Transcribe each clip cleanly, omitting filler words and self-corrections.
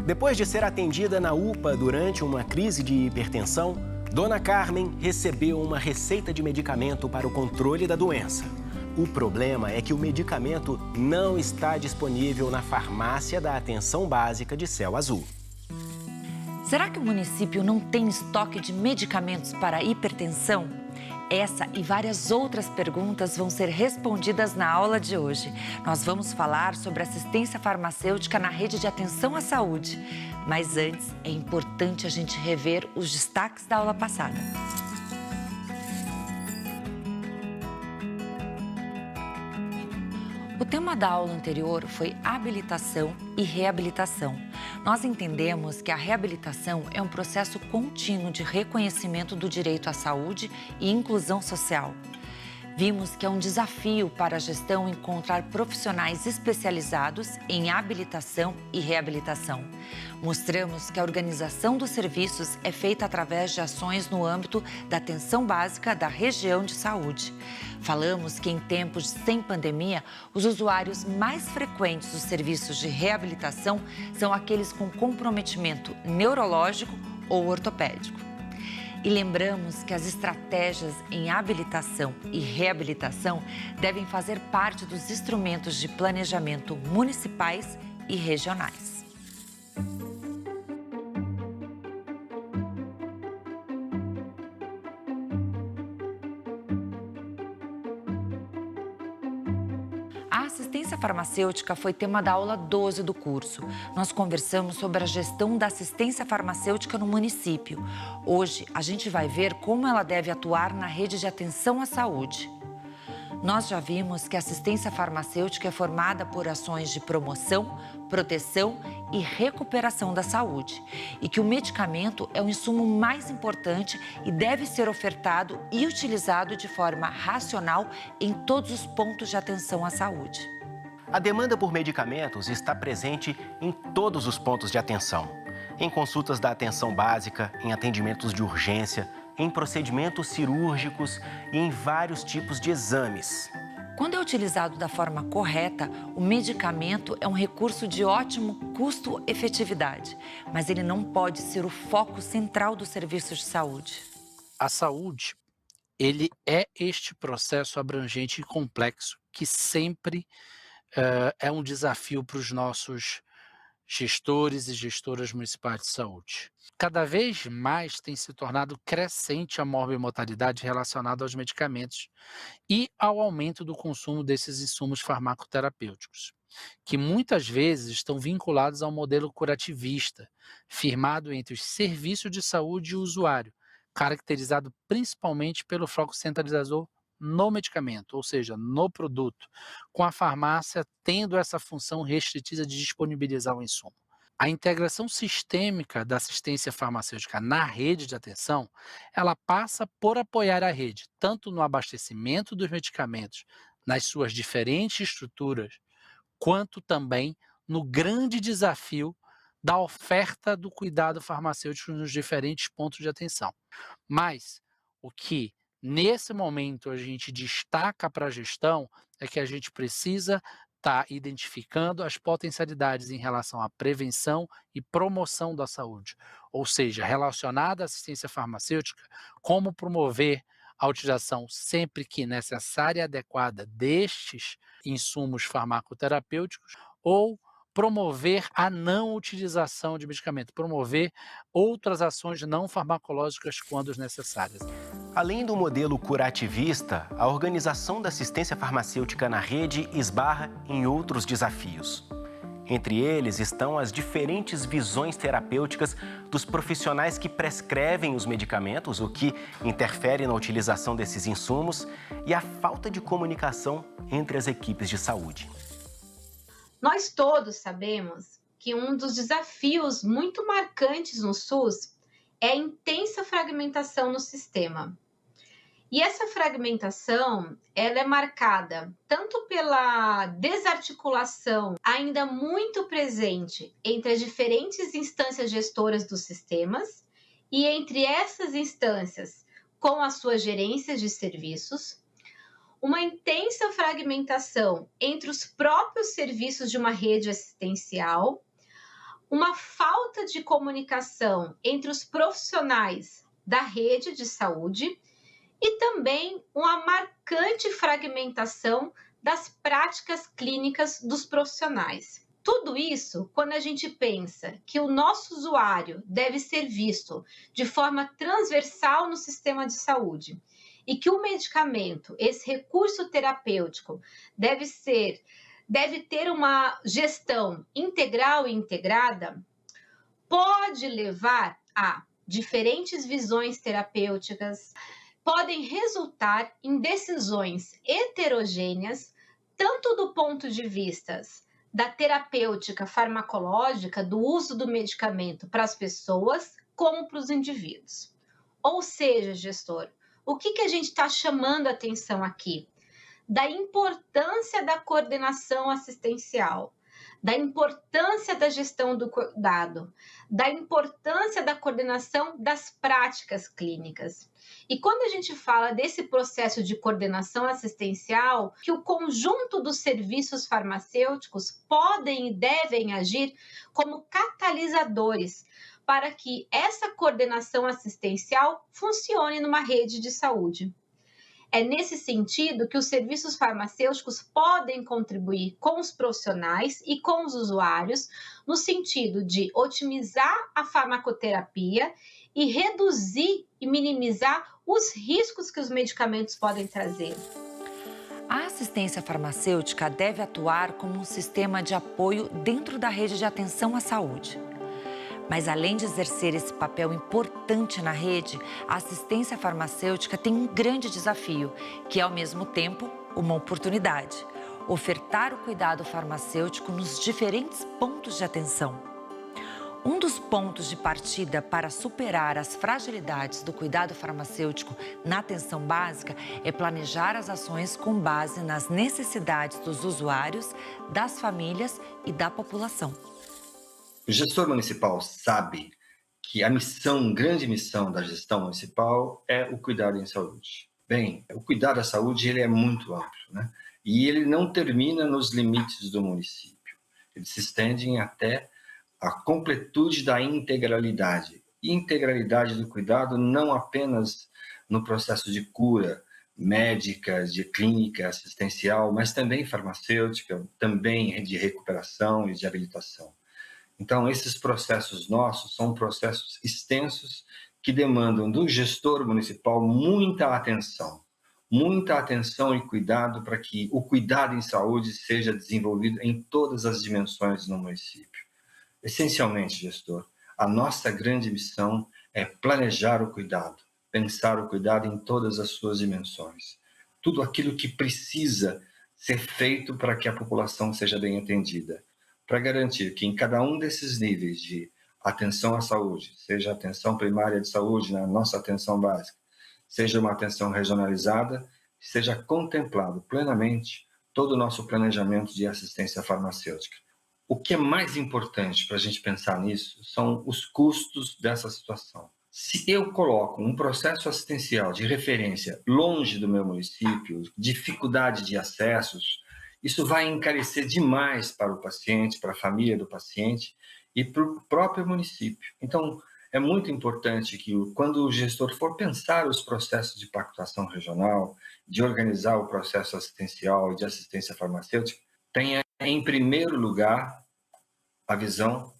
Depois de ser atendida na UPA durante uma crise de hipertensão, Dona Carmen recebeu uma receita de medicamento para o controle da doença. O problema é que o medicamento não está disponível na farmácia da Atenção Básica de Céu Azul. Será que o município não tem estoque de medicamentos para hipertensão? Essa e várias outras perguntas vão ser respondidas na aula de hoje. Nós vamos falar sobre assistência farmacêutica na rede de atenção à saúde. Mas antes, é importante a gente rever os destaques da aula passada. O tema da aula anterior foi habilitação e reabilitação. Nós entendemos que a reabilitação é um processo contínuo de reconhecimento do direito à saúde e inclusão social. Vimos que é um desafio para a gestão encontrar profissionais especializados em habilitação e reabilitação. Mostramos que a organização dos serviços é feita através de ações no âmbito da atenção básica da região de saúde. Falamos que em tempos sem pandemia, os usuários mais frequentes dos serviços de reabilitação são aqueles com comprometimento neurológico ou ortopédico. E lembramos que as estratégias em habilitação e reabilitação devem fazer parte dos instrumentos de planejamento municipais e regionais. A assistência farmacêutica foi tema da aula 12 do curso. Nós conversamos sobre a gestão da assistência farmacêutica no município. Hoje, a gente vai ver como ela deve atuar na rede de atenção à saúde. Nós já vimos que a assistência farmacêutica é formada por ações de promoção, proteção e recuperação da saúde. E que o medicamento é o insumo mais importante e deve ser ofertado e utilizado de forma racional em todos os pontos de atenção à saúde. A demanda por medicamentos está presente em todos os pontos de atenção. Em consultas da atenção básica, em atendimentos de urgência, em procedimentos cirúrgicos e em vários tipos de exames. Quando é utilizado da forma correta, o medicamento é um recurso de ótimo custo-efetividade, mas ele não pode ser o foco central dos serviços de saúde. A saúde, ele é este processo abrangente e complexo que sempre é um desafio para os nossos gestores e gestoras municipais de saúde. Cada vez mais tem se tornado crescente a morbimortalidade relacionada aos medicamentos e ao aumento do consumo desses insumos farmacoterapêuticos, que muitas vezes estão vinculados ao modelo curativista, firmado entre os serviços de saúde e o usuário, caracterizado principalmente pelo foco centralizador no medicamento, ou seja, no produto, com a farmácia tendo essa função restritiva de disponibilizar o insumo. A integração sistêmica da assistência farmacêutica na rede de atenção, ela passa por apoiar a rede, tanto no abastecimento dos medicamentos nas suas diferentes estruturas, quanto também no grande desafio da oferta do cuidado farmacêutico nos diferentes pontos de atenção. Mas o que nesse momento a gente destaca para a gestão é que a gente precisa estar identificando as potencialidades em relação à prevenção e promoção da saúde, ou seja, relacionada à assistência farmacêutica, como promover a utilização sempre que necessária e adequada destes insumos farmacoterapêuticos ou promover a não utilização de medicamento, promover outras ações não farmacológicas quando necessárias. Além do modelo curativista, a organização da assistência farmacêutica na rede esbarra em outros desafios. Entre eles estão as diferentes visões terapêuticas dos profissionais que prescrevem os medicamentos, o que interfere na utilização desses insumos, e a falta de comunicação entre as equipes de saúde. Nós todos sabemos que um dos desafios muito marcantes no SUS é a intensa fragmentação no sistema. E essa fragmentação, ela é marcada tanto pela desarticulação ainda muito presente entre as diferentes instâncias gestoras dos sistemas e entre essas instâncias com as suas gerências de serviços, uma intensa fragmentação entre os próprios serviços de uma rede assistencial, uma falta de comunicação entre os profissionais da rede de saúde e também uma marcante fragmentação das práticas clínicas dos profissionais. Tudo isso quando a gente pensa que o nosso usuário deve ser visto de forma transversal no sistema de saúde e que o medicamento, esse recurso terapêutico, deve ter uma gestão integral e integrada, pode levar a diferentes visões terapêuticas, podem resultar em decisões heterogêneas, tanto do ponto de vista da terapêutica farmacológica, do uso do medicamento para as pessoas, como para os indivíduos. Ou seja, gestor, o que a gente está chamando a atenção aqui? Da importância da coordenação assistencial, da importância da gestão do cuidado, da importância da coordenação das práticas clínicas. E quando a gente fala desse processo de coordenação assistencial, que o conjunto dos serviços farmacêuticos podem e devem agir como catalisadores para que essa coordenação assistencial funcione numa rede de saúde. É nesse sentido que os serviços farmacêuticos podem contribuir com os profissionais e com os usuários, no sentido de otimizar a farmacoterapia e reduzir e minimizar os riscos que os medicamentos podem trazer. A assistência farmacêutica deve atuar como um sistema de apoio dentro da rede de atenção à saúde. Mas, além de exercer esse papel importante na rede, a assistência farmacêutica tem um grande desafio, que é, ao mesmo tempo, uma oportunidade: ofertar o cuidado farmacêutico nos diferentes pontos de atenção. Um dos pontos de partida para superar as fragilidades do cuidado farmacêutico na atenção básica é planejar as ações com base nas necessidades dos usuários, das famílias e da população. O gestor municipal sabe que a grande missão da gestão municipal é o cuidado em saúde. Bem, o cuidado da saúde ele é muito amplo, né? E ele não termina nos limites do município. Eles se estendem até a completude da integralidade. Integralidade do cuidado não apenas no processo de cura médica, de clínica, assistencial, mas também farmacêutica, também de recuperação e de habilitação. Então, esses processos nossos são processos extensos que demandam do gestor municipal muita atenção e cuidado para que o cuidado em saúde seja desenvolvido em todas as dimensões no município. Essencialmente, gestor, a nossa grande missão é planejar o cuidado, pensar o cuidado em todas as suas dimensões. Tudo aquilo que precisa ser feito para que a população seja bem atendida, para garantir que em cada um desses níveis de atenção à saúde, seja a atenção primária de saúde, na nossa atenção básica, seja uma atenção regionalizada, seja contemplado plenamente todo o nosso planejamento de assistência farmacêutica. O que é mais importante para a gente pensar nisso são os custos dessa situação. Se eu coloco um processo assistencial de referência longe do meu município, dificuldade de acessos, isso vai encarecer demais para o paciente, para a família do paciente e para o próprio município. Então, é muito importante que, quando o gestor for pensar os processos de pactuação regional, de organizar o processo assistencial e de assistência farmacêutica, tenha, em primeiro lugar, a visão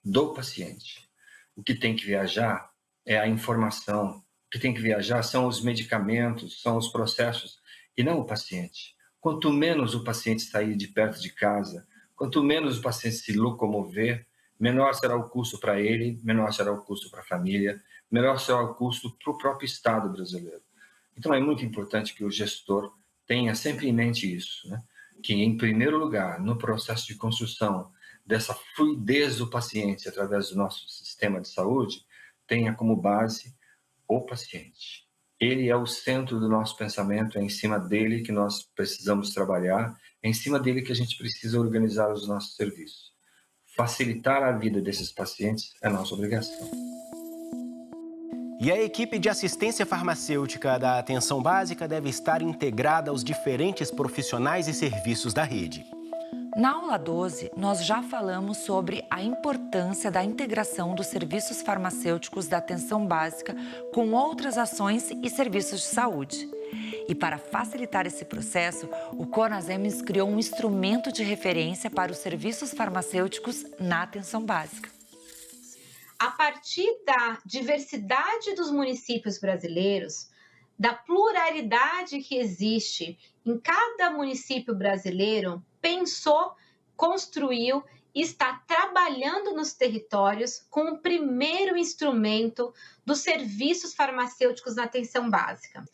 do paciente. O que tem que viajar é a informação, o que tem que viajar são os medicamentos, são os processos, e não o paciente. Quanto menos o paciente sair de perto de casa, quanto menos o paciente se locomover, menor será o custo para ele, menor será o custo para a família, menor será o custo para o próprio Estado brasileiro. Então, é muito importante que o gestor tenha sempre em mente isso, né? Que, em primeiro lugar, no processo de construção dessa fluidez do paciente através do nosso sistema de saúde, tenha como base o paciente. Ele é o centro do nosso pensamento, é em cima dele que nós precisamos trabalhar, é em cima dele que a gente precisa organizar os nossos serviços. Facilitar a vida desses pacientes é nossa obrigação. E a equipe de assistência farmacêutica da atenção básica deve estar integrada aos diferentes profissionais e serviços da rede. Na aula 12, nós já falamos sobre a importância da integração dos serviços farmacêuticos da atenção básica com outras ações e serviços de saúde. E para facilitar esse processo, o CONASEMS criou um instrumento de referência para os serviços farmacêuticos na atenção básica. A partir da diversidade dos municípios brasileiros, da pluralidade que existe em cada município brasileiro, pensou, construiu e está trabalhando nos territórios com o primeiro instrumento dos serviços farmacêuticos na atenção básica.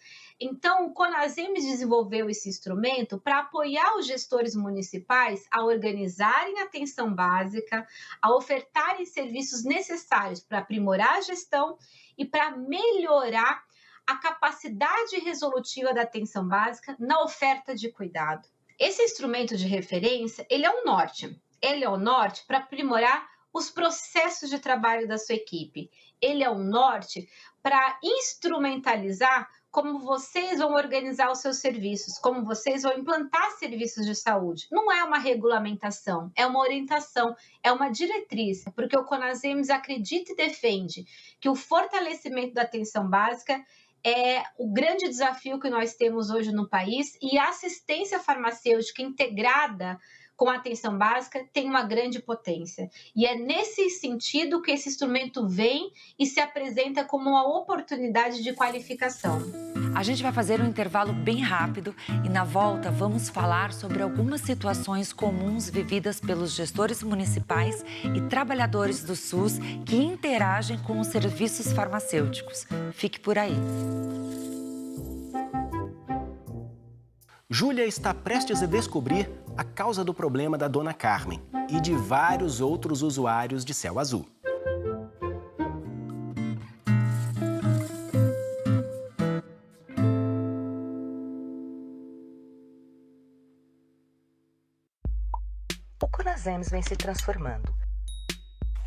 Então, o CONASEMS desenvolveu esse instrumento para apoiar os gestores municipais a organizarem a atenção básica, a ofertarem serviços necessários para aprimorar a gestão e para melhorar a capacidade resolutiva da atenção básica na oferta de cuidado. Esse instrumento de referência, ele é um norte. Ele é o norte para aprimorar os processos de trabalho da sua equipe. Ele é um norte para instrumentalizar como vocês vão organizar os seus serviços, como vocês vão implantar serviços de saúde. Não é uma regulamentação, é uma orientação, é uma diretriz, porque o CONASEMS acredita e defende que o fortalecimento da atenção básica é o grande desafio que nós temos hoje no país e a assistência farmacêutica integrada com a atenção básica tem uma grande potência. E é nesse sentido que esse instrumento vem e se apresenta como uma oportunidade de qualificação. A gente vai fazer um intervalo bem rápido e na volta vamos falar sobre algumas situações comuns vividas pelos gestores municipais e trabalhadores do SUS que interagem com os serviços farmacêuticos. Fique por aí. Júlia está prestes a descobrir a causa do problema da Dona Carmen e de vários outros usuários de Céu Azul. O CONASEMS vem se transformando.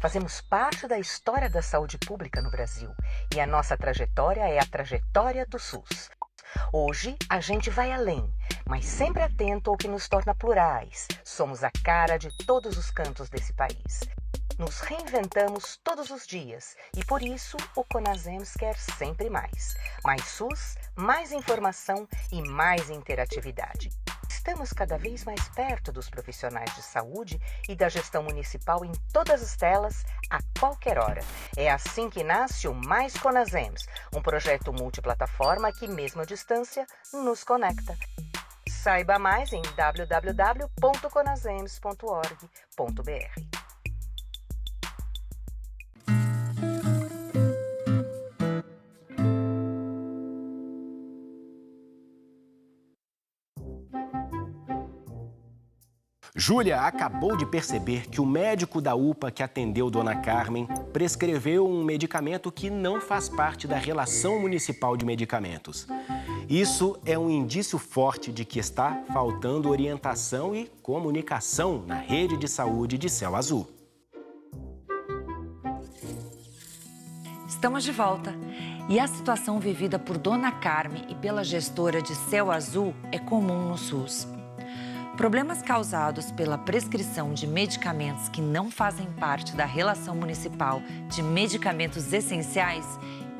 Fazemos parte da história da saúde pública no Brasil e a nossa trajetória é a trajetória do SUS. Hoje, a gente vai além, mas sempre atento ao que nos torna plurais. Somos a cara de todos os cantos desse país. Nos reinventamos todos os dias e, por isso, o CONASEMS quer sempre mais. Mais SUS, mais informação e mais interatividade. Estamos cada vez mais perto dos profissionais de saúde e da gestão municipal em todas as telas, a qualquer hora. É assim que nasce o Mais CONASEMS, um projeto multiplataforma que, mesmo à distância, nos conecta. Saiba mais em www.conasems.org.br. Júlia acabou de perceber que o médico da UPA que atendeu Dona Carmen prescreveu um medicamento que não faz parte da relação municipal de medicamentos. Isso é um indício forte de que está faltando orientação e comunicação na rede de saúde de Céu Azul. Estamos de volta. E a situação vivida por Dona Carmen e pela gestora de Céu Azul é comum no SUS. Problemas causados pela prescrição de medicamentos que não fazem parte da relação municipal de medicamentos essenciais,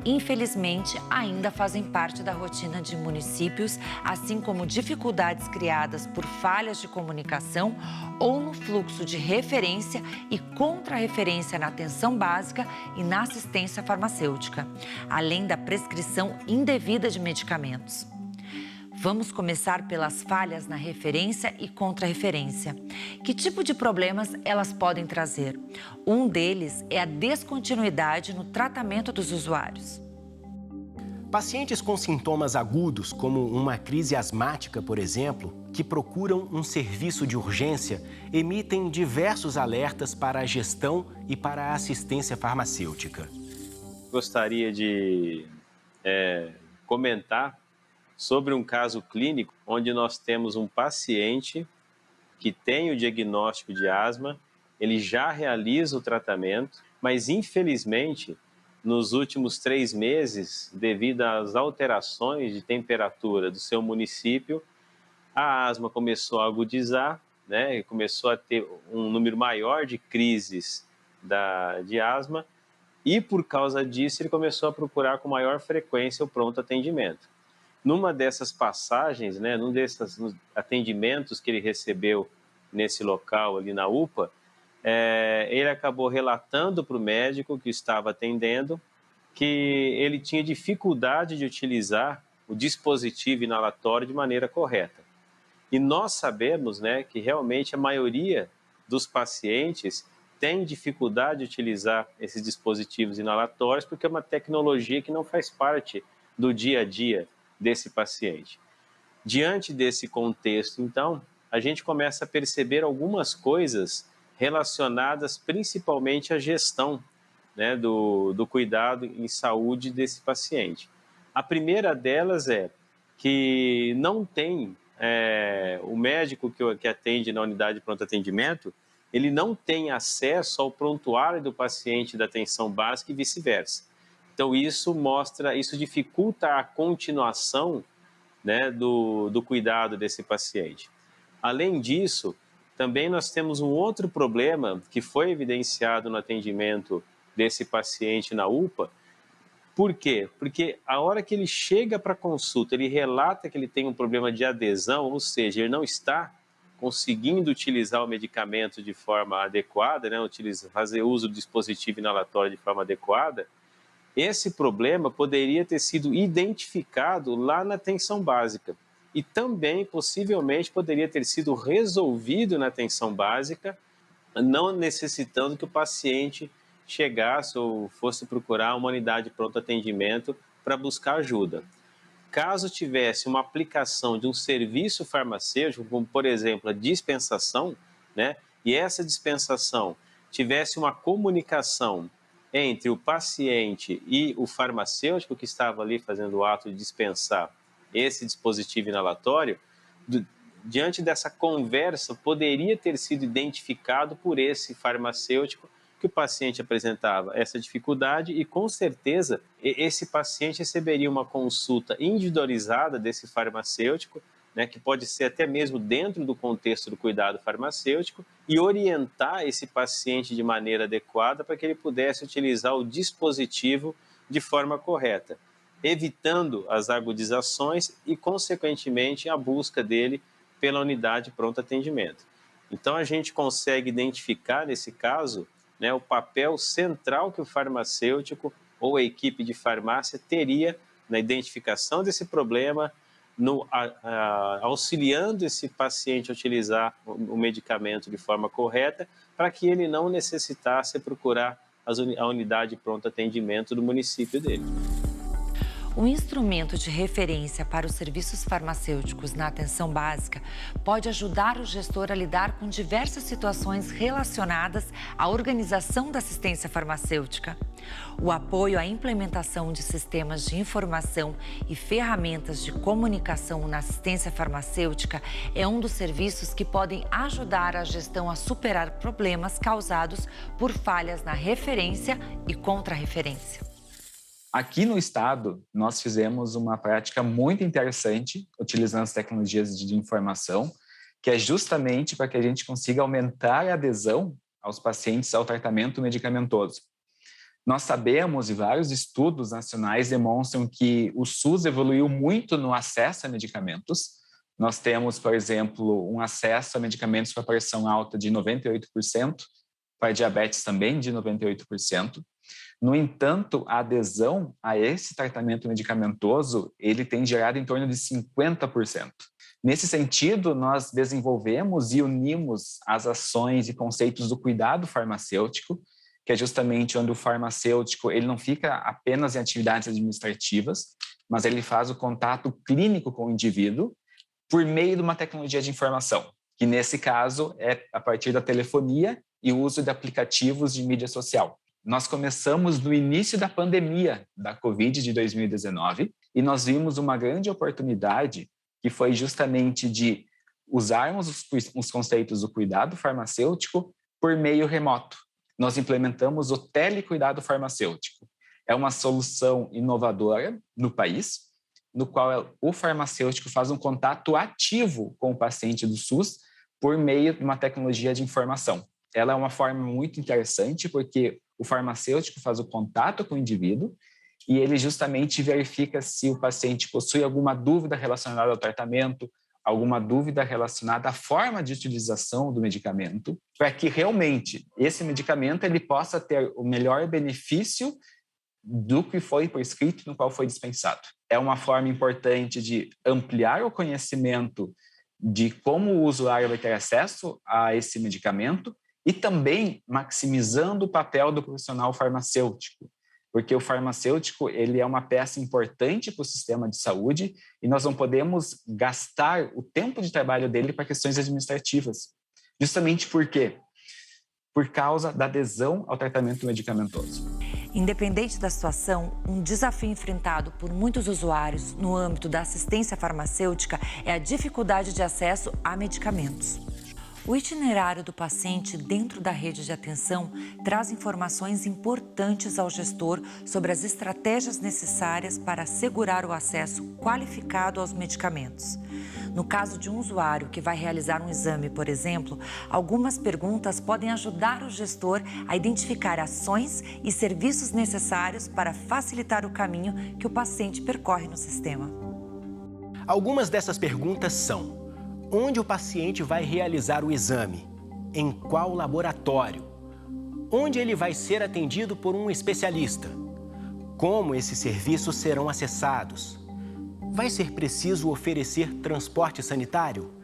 infelizmente, ainda fazem parte da rotina de municípios, assim como dificuldades criadas por falhas de comunicação ou no fluxo de referência e contra-referência na atenção básica e na assistência farmacêutica, além da prescrição indevida de medicamentos. Vamos começar pelas falhas na referência e contra-referência. Que tipo de problemas elas podem trazer? Um deles é a descontinuidade no tratamento dos usuários. Pacientes com sintomas agudos, como uma crise asmática, por exemplo, que procuram um serviço de urgência, emitem diversos alertas para a gestão e para a assistência farmacêutica. Gostaria de comentar sobre um caso clínico onde nós temos um paciente que tem o diagnóstico de asma, ele já realiza o tratamento, mas infelizmente, nos últimos 3 meses, devido às alterações de temperatura do seu município, a asma começou a agudizar né, e começou a ter um número maior de crises de asma, e por causa disso ele começou a procurar com maior frequência o pronto atendimento. Numa dessas passagens, né, num desses atendimentos que ele recebeu nesse local ali na UPA, ele acabou relatando para o médico que estava atendendo que ele tinha dificuldade de utilizar o dispositivo inalatório de maneira correta. E nós sabemos, né, que realmente a maioria dos pacientes tem dificuldade de utilizar esses dispositivos inalatórios porque é uma tecnologia que não faz parte do dia a dia desse paciente. Diante desse contexto, então, a gente começa a perceber algumas coisas relacionadas principalmente à gestão, né, do cuidado em saúde desse paciente. A primeira delas é que não tem o médico que atende na unidade de pronto atendimento, ele não tem acesso ao prontuário do paciente da atenção básica e vice-versa. Então isso dificulta a continuação, né, do cuidado desse paciente. Além disso, também nós temos um outro problema que foi evidenciado no atendimento desse paciente na UPA. Por quê? Porque a hora que ele chega para a consulta, ele relata que ele tem um problema de adesão, ou seja, ele não está conseguindo utilizar o medicamento de forma adequada, né, fazer uso do dispositivo inalatório de forma adequada. Esse problema poderia ter sido identificado lá na atenção básica e também, possivelmente, poderia ter sido resolvido na atenção básica, não necessitando que o paciente chegasse ou fosse procurar uma unidade de pronto atendimento para buscar ajuda. Caso tivesse uma aplicação de um serviço farmacêutico, como, por exemplo, a dispensação, né, e essa dispensação tivesse uma comunicação entre o paciente e o farmacêutico que estava ali fazendo o ato de dispensar esse dispositivo inalatório, diante dessa conversa, poderia ter sido identificado por esse farmacêutico que o paciente apresentava essa dificuldade e, com certeza, esse paciente receberia uma consulta individualizada desse farmacêutico, né, que pode ser até mesmo dentro do contexto do cuidado farmacêutico, e orientar esse paciente de maneira adequada para que ele pudesse utilizar o dispositivo de forma correta, evitando as agudizações e, consequentemente, a busca dele pela unidade de pronto atendimento. Então, a gente consegue identificar, nesse caso, né, o papel central que o farmacêutico ou a equipe de farmácia teria na identificação desse problema, auxiliando esse paciente a utilizar o medicamento de forma correta, para que ele não necessitasse procurar a unidade de pronto atendimento do município dele. O instrumento de referência para os serviços farmacêuticos na atenção básica pode ajudar o gestor a lidar com diversas situações relacionadas à organização da assistência farmacêutica. O apoio à implementação de sistemas de informação e ferramentas de comunicação na assistência farmacêutica é um dos serviços que podem ajudar a gestão a superar problemas causados por falhas na referência e contra-referência. Aqui no estado, nós fizemos uma prática muito interessante, utilizando as tecnologias de informação, que é justamente para que a gente consiga aumentar a adesão aos pacientes ao tratamento medicamentoso. Nós sabemos, e vários estudos nacionais demonstram que o SUS evoluiu muito no acesso a medicamentos. Nós temos, por exemplo, um acesso a medicamentos para pressão alta de 98%, para diabetes também de 98%. No entanto, a adesão a esse tratamento medicamentoso, ele tem gerado em torno de 50%. Nesse sentido, nós desenvolvemos e unimos as ações e conceitos do cuidado farmacêutico, que é justamente onde o farmacêutico ele não fica apenas em atividades administrativas, mas ele faz o contato clínico com o indivíduo por meio de uma tecnologia de informação, que nesse caso é a partir da telefonia e o uso de aplicativos de mídia social. Nós começamos no início da pandemia da Covid de 2019 e nós vimos uma grande oportunidade que foi justamente de usarmos os conceitos do cuidado farmacêutico por meio remoto. Nós implementamos o telecuidado farmacêutico. É uma solução inovadora no país, no qual o farmacêutico faz um contato ativo com o paciente do SUS por meio de uma tecnologia de informação. Ela é uma forma muito interessante porque o farmacêutico faz o contato com o indivíduo e ele justamente verifica se o paciente possui alguma dúvida relacionada ao tratamento, alguma dúvida relacionada à forma de utilização do medicamento, para que realmente esse medicamento ele possa ter o melhor benefício do que foi prescrito, no qual foi dispensado. É uma forma importante de ampliar o conhecimento de como o usuário vai ter acesso a esse medicamento e também maximizando o papel do profissional farmacêutico, porque o farmacêutico ele é uma peça importante para o sistema de saúde e nós não podemos gastar o tempo de trabalho dele para questões administrativas. Justamente por quê? Por causa da adesão ao tratamento medicamentoso. Independente da situação, um desafio enfrentado por muitos usuários no âmbito da assistência farmacêutica é a dificuldade de acesso a medicamentos. O itinerário do paciente dentro da rede de atenção traz informações importantes ao gestor sobre as estratégias necessárias para assegurar o acesso qualificado aos medicamentos. No caso de um usuário que vai realizar um exame, por exemplo, algumas perguntas podem ajudar o gestor a identificar ações e serviços necessários para facilitar o caminho que o paciente percorre no sistema. Algumas dessas perguntas são: onde o paciente vai realizar o exame? Em qual laboratório? Onde ele vai ser atendido por um especialista? Como esses serviços serão acessados? Vai ser preciso oferecer transporte sanitário?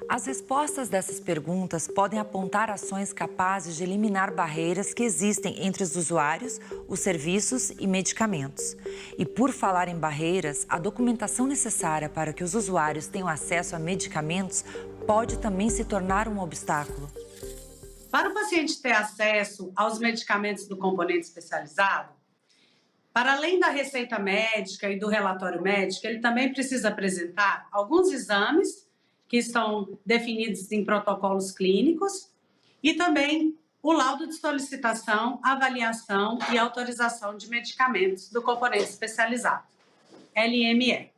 As respostas dessas perguntas podem apontar ações capazes de eliminar barreiras que existem entre os usuários, os serviços e medicamentos. E por falar em barreiras, a documentação necessária para que os usuários tenham acesso a medicamentos pode também se tornar um obstáculo. Para o paciente ter acesso aos medicamentos do componente especializado, para além da receita médica e do relatório médico, ele também precisa apresentar alguns exames que estão definidos em protocolos clínicos e também o laudo de solicitação, avaliação e autorização de medicamentos do componente especializado, LME.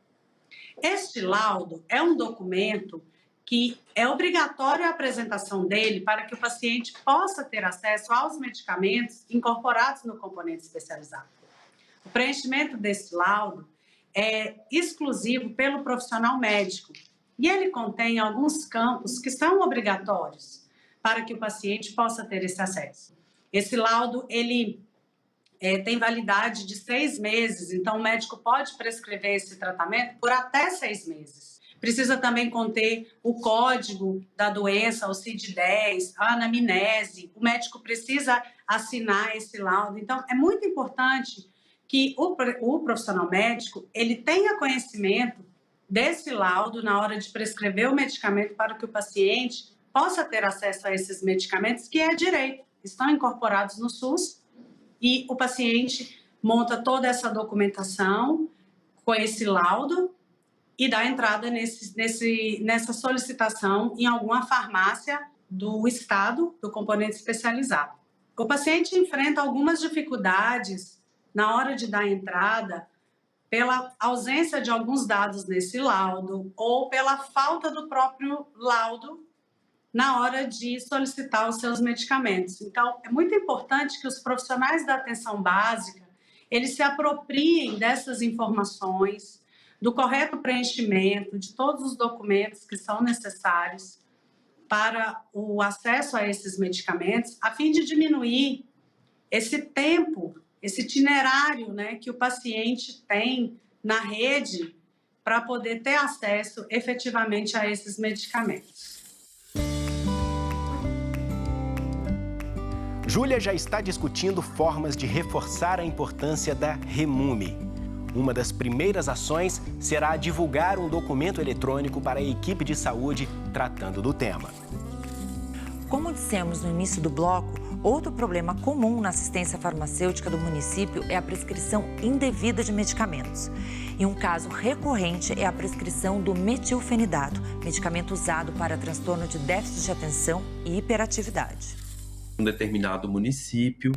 Este laudo é um documento que é obrigatório a apresentação dele para que o paciente possa ter acesso aos medicamentos incorporados no componente especializado. O preenchimento desse laudo é exclusivo pelo profissional médico e ele contém alguns campos que são obrigatórios para que o paciente possa ter esse acesso. Esse laudo, ele tem validade de 6 meses, então o médico pode prescrever esse tratamento por até 6 meses. Precisa também conter o código da doença, o CID-10, a anamnese. O médico precisa assinar esse laudo. Então, é muito importante que o profissional médico ele tenha conhecimento desse laudo na hora de prescrever o medicamento para que o paciente possa ter acesso a esses medicamentos, que é direito, estão incorporados no SUS, e o paciente monta toda essa documentação com esse laudo e dá entrada nessa solicitação em alguma farmácia do estado, do componente especializado. O paciente enfrenta algumas dificuldades na hora de dar entrada pela ausência de alguns dados nesse laudo ou pela falta do próprio laudo na hora de solicitar os seus medicamentos. Então, é muito importante que os profissionais da atenção básica, eles se apropriem dessas informações, do correto preenchimento de todos os documentos que são necessários para o acesso a esses medicamentos, a fim de diminuir esse tempo, esse itinerário, né, que o paciente tem na rede para poder ter acesso efetivamente a esses medicamentos. Júlia já está discutindo formas de reforçar a importância da REMUME. Uma das primeiras ações será divulgar um documento eletrônico para a equipe de saúde tratando do tema. Como dissemos no início do bloco, outro problema comum na assistência farmacêutica do município é a prescrição indevida de medicamentos. E um caso recorrente é a prescrição do metilfenidato, medicamento usado para transtorno de déficit de atenção e hiperatividade. Um determinado município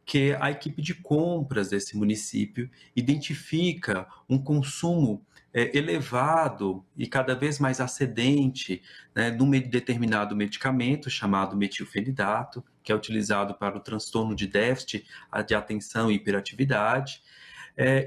que a equipe de compras desse município identifica um consumo elevado e cada vez mais ascendente, né, de um determinado medicamento chamado metilfenidato, que é utilizado para o transtorno de déficit de atenção e hiperatividade.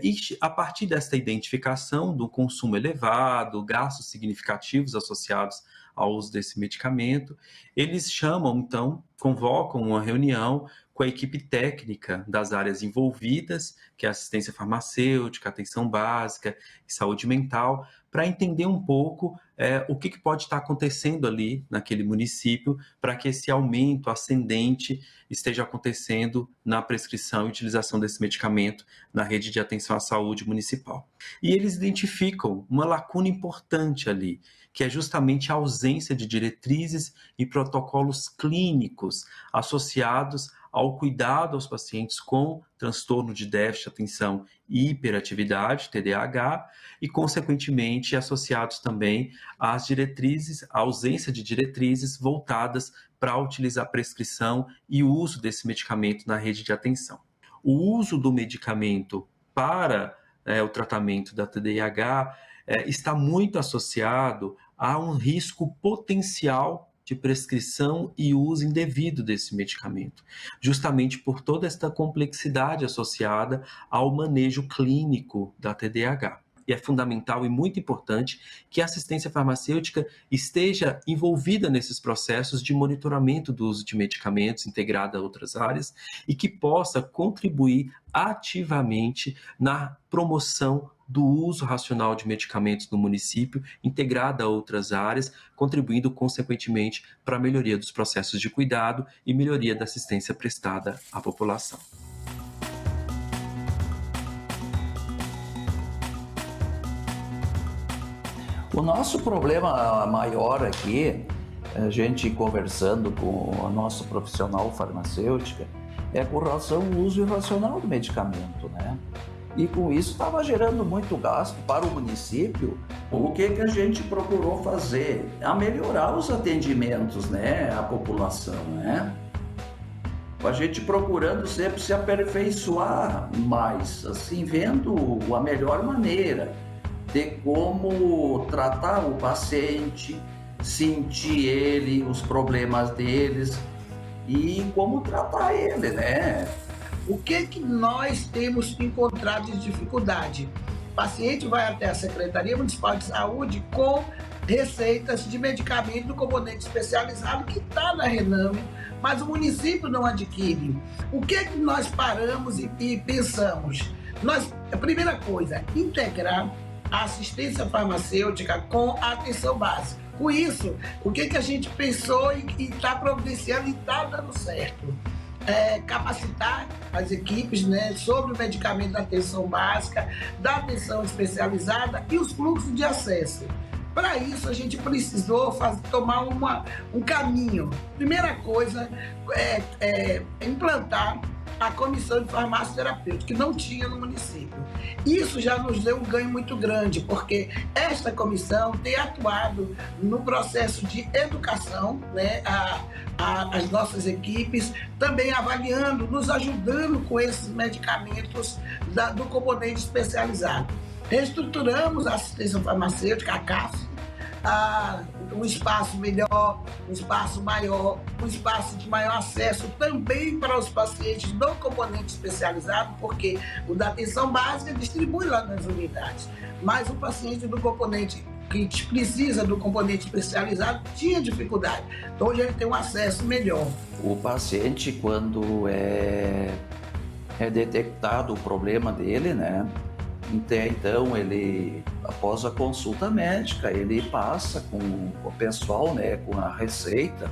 E a partir desta identificação do consumo elevado, gastos significativos associados ao uso desse medicamento, eles chamam, então, convocam uma reunião com a equipe técnica das áreas envolvidas, que é assistência farmacêutica, atenção básica e saúde mental, para entender um pouco o que pode estar acontecendo ali naquele município para que esse aumento ascendente esteja acontecendo na prescrição e utilização desse medicamento na rede de atenção à saúde municipal. E eles identificam uma lacuna importante ali, que é justamente a ausência de diretrizes e protocolos clínicos associados ao cuidado aos pacientes com transtorno de déficit de atenção e hiperatividade, TDAH, e, consequentemente, associados também às diretrizes, à ausência de diretrizes voltadas para utilizar a prescrição e o uso desse medicamento na rede de atenção. O uso do medicamento para o tratamento da TDAH está muito associado a um risco potencial de prescrição e uso indevido desse medicamento, justamente por toda esta complexidade associada ao manejo clínico da TDAH. E é fundamental e muito importante que a assistência farmacêutica esteja envolvida nesses processos de monitoramento do uso de medicamentos integrada a outras áreas e que possa contribuir ativamente na promoção do uso racional de medicamentos no município, integrada a outras áreas, contribuindo, consequentemente, para a melhoria dos processos de cuidado e melhoria da assistência prestada à população. O nosso problema maior aqui, a gente conversando com o nosso profissional farmacêutico, é com relação ao uso irracional do medicamento, né? E com isso estava gerando muito gasto para o município. O que a gente procurou fazer? A melhorar os atendimentos, né, à população, né? A gente procurando sempre se aperfeiçoar mais, assim, vendo a melhor maneira de como tratar o paciente, sentir ele, os problemas deles e como tratar ele, né? O que nós temos encontrado de dificuldade? O paciente vai até a Secretaria Municipal de Saúde com receitas de medicamento do componente especializado que está na Rename, mas o município não adquire. O que nós paramos e pensamos? A primeira coisa, integrar a assistência farmacêutica com a atenção básica. Com isso, o que a gente pensou e está providenciando e está dando certo? Capacitar as equipes, né, sobre o medicamento da atenção básica, da atenção especializada e os fluxos de acesso. Para isso, a gente precisou tomar um caminho. Primeira coisa é implantar a comissão de farmácia terapêutica, que não tinha no município. Isso já nos deu um ganho muito grande, porque esta comissão tem atuado no processo de educação, né, as nossas equipes, também avaliando, nos ajudando com esses medicamentos do componente especializado. Reestruturamos a assistência farmacêutica, a CAF, um espaço melhor, um espaço maior, um espaço de maior acesso também para os pacientes do componente especializado, porque o da atenção básica distribui lá nas unidades, mas o paciente do componente que precisa do componente especializado tinha dificuldade. Então hoje ele tem um acesso melhor. O paciente, quando é detectado o problema dele, né? Então, ele, após a consulta médica, ele passa com o pessoal, né, com a receita,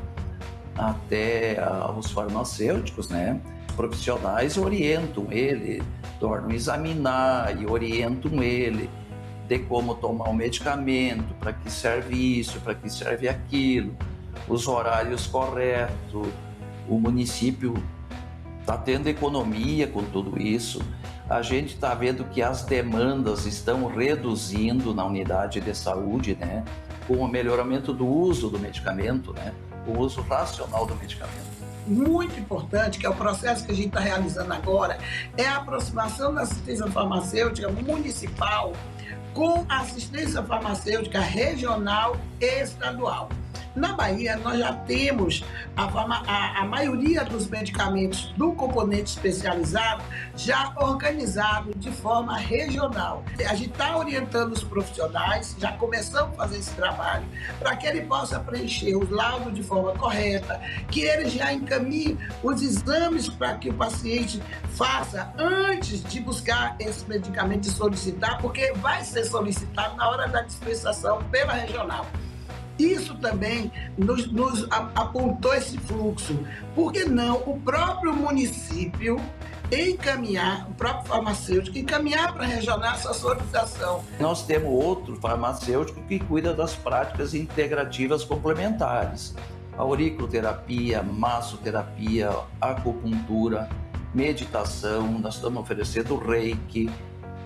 até os farmacêuticos, né, profissionais orientam ele, tornam examinar e orientam ele de como tomar o medicamento, para que serve isso, para que serve aquilo, os horários corretos. O município está tendo economia com tudo isso. A gente está vendo que as demandas estão reduzindo na unidade de saúde, né? Com o melhoramento do uso do medicamento, né? O uso racional do medicamento. muito importante, que é o processo que a gente está realizando agora, é a aproximação da assistência farmacêutica municipal com a assistência farmacêutica regional e estadual. Na Bahia, nós já temos a maioria dos medicamentos do componente especializado já organizado de forma regional. A gente está orientando os profissionais, já começamos a fazer esse trabalho, para que ele possa preencher os laudos de forma correta, que ele já encaminhe os exames para que o paciente faça antes de buscar esse medicamento e solicitar, porque vai ser solicitado na hora da dispensação pela regional. Isso também nos apontou esse fluxo. Por que não o próprio município encaminhar, o próprio farmacêutico, encaminhar para a regional essa solicitação? Nós temos outro farmacêutico que cuida das práticas integrativas complementares. A auriculoterapia, massoterapia, acupuntura, meditação, nós estamos oferecendo reiki,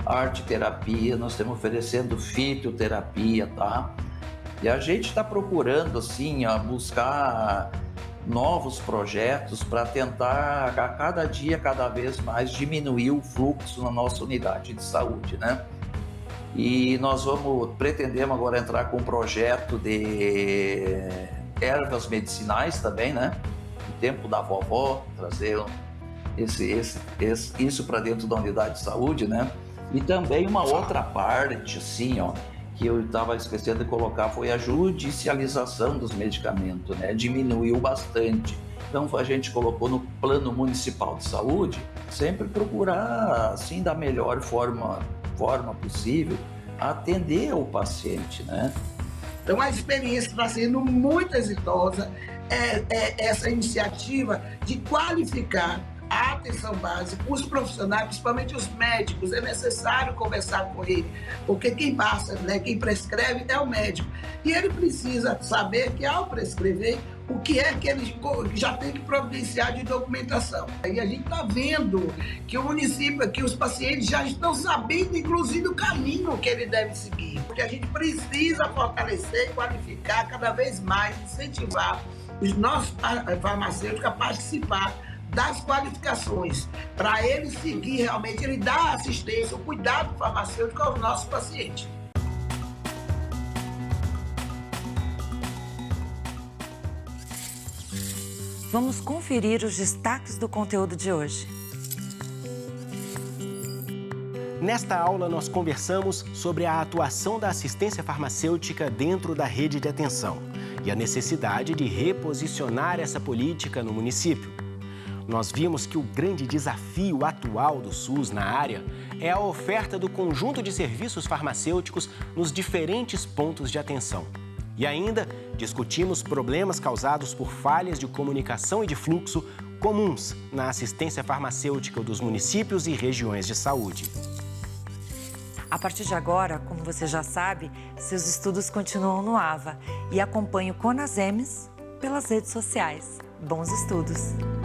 arte-terapia, nós estamos oferecendo fitoterapia, tá? E a gente está procurando, assim, buscar novos projetos para tentar, a cada dia, cada vez mais, diminuir o fluxo na nossa unidade de saúde, né? E nós pretendemos agora entrar com um projeto de ervas medicinais também, né? No tempo da vovó, trazer isso para dentro da unidade de saúde, né? E também uma outra parte, assim, que eu estava esquecendo de colocar, foi a judicialização dos medicamentos, né? Diminuiu bastante. Então, a gente colocou no plano municipal de saúde, sempre procurar, assim, da melhor forma possível, atender o paciente, né? Então, a experiência está sendo muito exitosa, essa iniciativa de qualificar a atenção básica, os profissionais, principalmente os médicos, é necessário conversar com ele, porque quem passa, né, quem prescreve é o médico. E ele precisa saber que, ao prescrever, o que é que ele já tem que providenciar de documentação. E a gente está vendo que o município, que os pacientes já estão sabendo, inclusive, o caminho que ele deve seguir. Porque a gente precisa fortalecer e qualificar cada vez mais, incentivar os nossos farmacêuticos a participar das qualificações, para ele seguir realmente, ele dar assistência, o cuidado farmacêutico aos nossos pacientes. Vamos conferir os destaques do conteúdo de hoje. Nesta aula, nós conversamos sobre a atuação da assistência farmacêutica dentro da rede de atenção e a necessidade de reposicionar essa política no município. Nós vimos que o grande desafio atual do SUS na área é a oferta do conjunto de serviços farmacêuticos nos diferentes pontos de atenção. E ainda discutimos problemas causados por falhas de comunicação e de fluxo comuns na assistência farmacêutica dos municípios e regiões de saúde. A partir de agora, como você já sabe, seus estudos continuam no AVA e acompanhe o Conasems pelas redes sociais. Bons estudos!